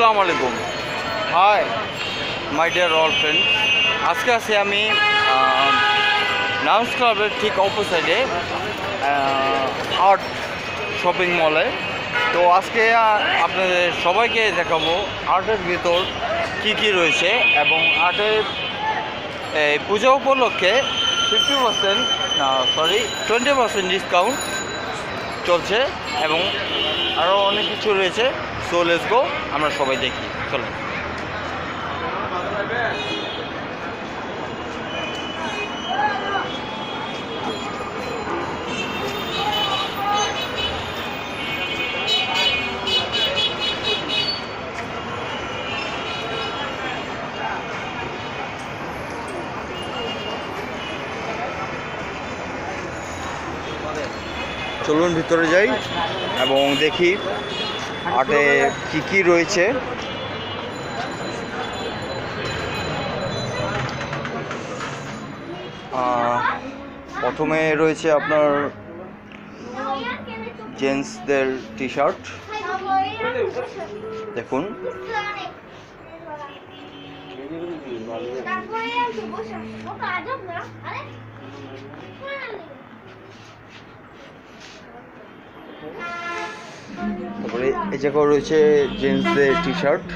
আসসালামু আলাইকুম। Hi my dear all friend, আজকে আছি আমি লায়ন্স ক্লাবের ঠিক অপোসাইডে আর্ট শপিং মলে। তো আজকে আপনাদের সবাইকে দেখাবো আর্টের ভিতর কি রয়েছে এবং আর্টের পূজা উপলক্ষে 50% না 20% ডিসকাউন্ট চলছে এবং আরও অনেক কিছু রয়েছে। সো লেটস গো, আমরা সবাই দেখি, চলো। চলুন ভিতরে যাই এবং দেখি আর্টে কি রয়েছে। প্রথমে রয়েছে আপনার জেন্টসদের টি শার্ট, দেখুন। তারপরে এই জায়গায় রয়েছে জেন্টসদের টি শার্ট,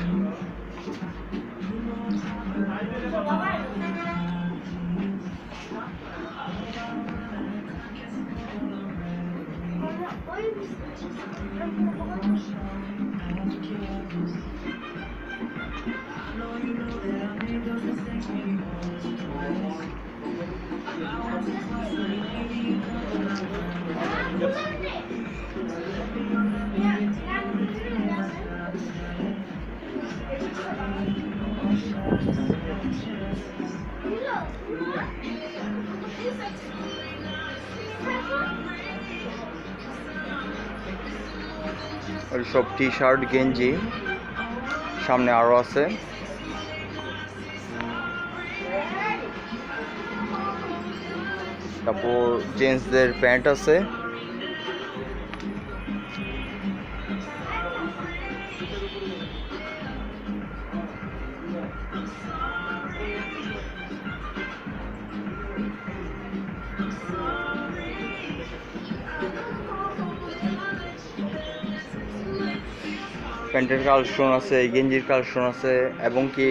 আর সব টি শার্ট গেঞ্জি সামনে আরো আছে। তারপর জেন্টসদের প্যান্ট আছে, প্যান্টের কালেকশন আছে, গেঞ্জির কালেকশন আছে এবং কি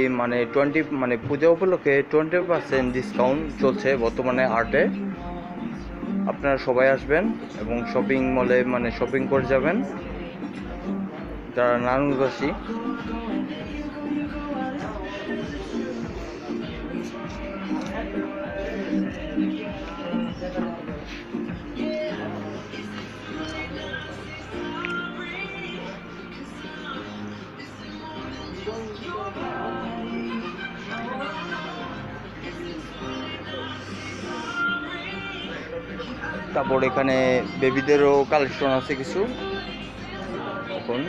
মানে পূজা উপলক্ষে 20% ডিসকাউন্ট চলছে বর্তমানে আর্টে। আপনারা সবাই আসবেন এবং শপিং মলে শপিং করে যাবেন যারা নারায়ণগঞ্জবাসী। তারপর এখানে বেবিদেরও কালেকশন আছে কিছু, এখন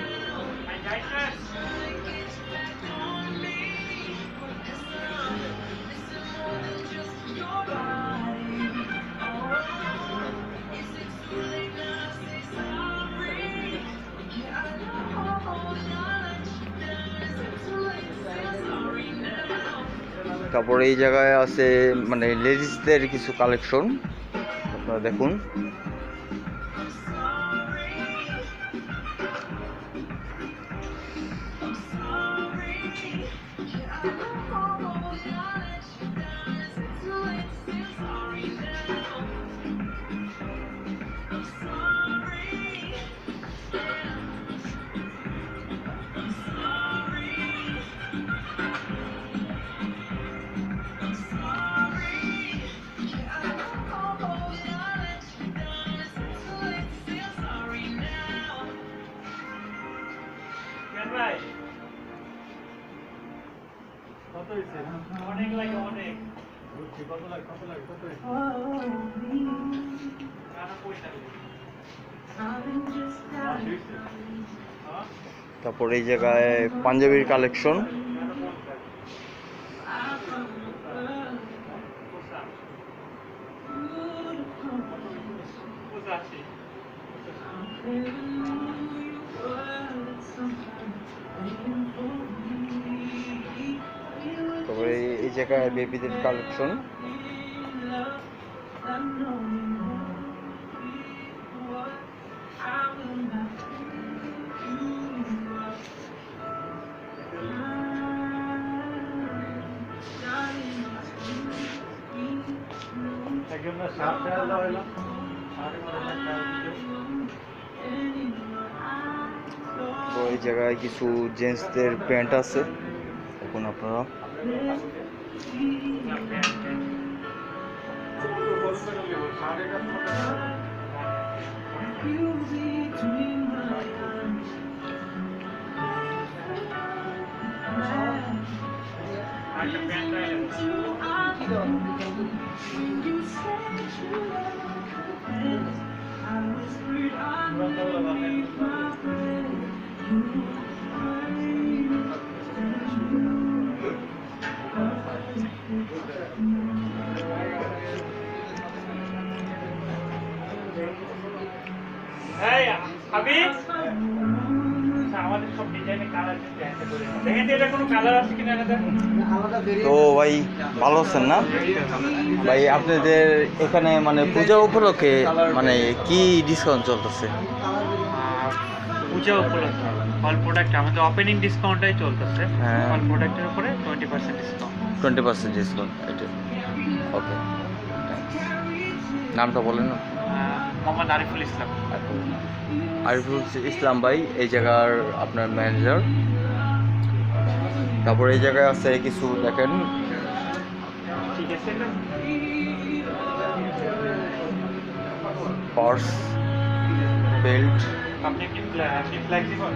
তারপরে এই জায়গায় আছে লেডিসদের কিছু কালেকশন, আপনারা দেখুন। তারপর এই জায়গায় পাঞ্জাবির কালেকশন, জায়গায় বেবিদের কালেকশন। তো এই জায়গায় কিছু জেন্টসদের প্যান্ট আছে, এখন আপনারা তো ভাই ভালো আছেন না ভাই? আপনাদের এখানে মানে পূজা উপলক্ষে মানে কি ডিসকাউন্ট চলতেছে? পূজা উপলক্ষে অল প্রোডাক্ট আমাদের ওপেনিং ডিসকাউন্টটাই চলতেছে। হ্যাঁ। অল প্রোডাক্টের উপরে 20% ডিসকাউন্ট। 20% ডিসকাউন্ট, এটা ওকে। নামটা বলেন না। মোহাম্মদ আরিফুল ইসলাম। আরিফুল ইসলাম ভাই এই জায়গার আপনার ম্যানেজার। তারপর এই জায়গায় আছে কিছু দেখেন, ঠিক আছে, পার্স, বেল্ট। আপনি কি ফ্লেক্সিবল?